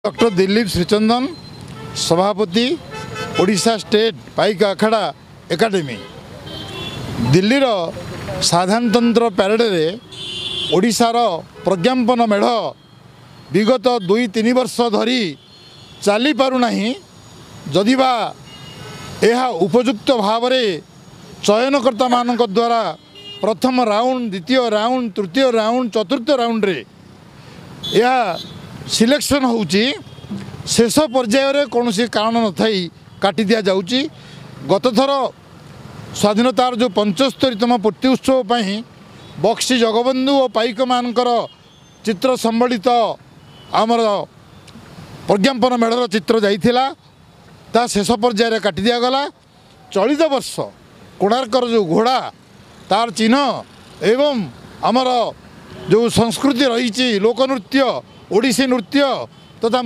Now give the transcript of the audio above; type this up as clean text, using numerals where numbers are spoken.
Doctor Dilip Shrichandan सभापति Odisha state पाइक अखाड़ा academy Delhi रो साधारणतंत्र parade रे ओडिशार प्रज्ञापन मेढ़ विगत 2-3 वर्ष धरी चली पारुना जदिबा यह उपयुक्त भाव में चयनकर्ता मान द्वारा प्रथम राउंड द्वितीय राउंड तृतीय राउंड चतुर्थ राउंड रे यह सिलेक्शन होउची शेष पर्याय रे कौन सी कारण न थई काटी दिया जाउची। गत थर स्वाधीनतार जो 75तम पूर्ति उत्सव पई बक्सी जगबंधु और पाइक मानकर चित्र संबलित आमर प्रज्ञापन मेढ़र चित्र जाइथिला ता शेष पर्याय रे काटी दिया गला। चलित वर्ष कोणार्कर जो घोड़ा तार चिन्ह एवं आमर जो संस्कृति रही लोकनृत्य ओडिसी नृत्य तथा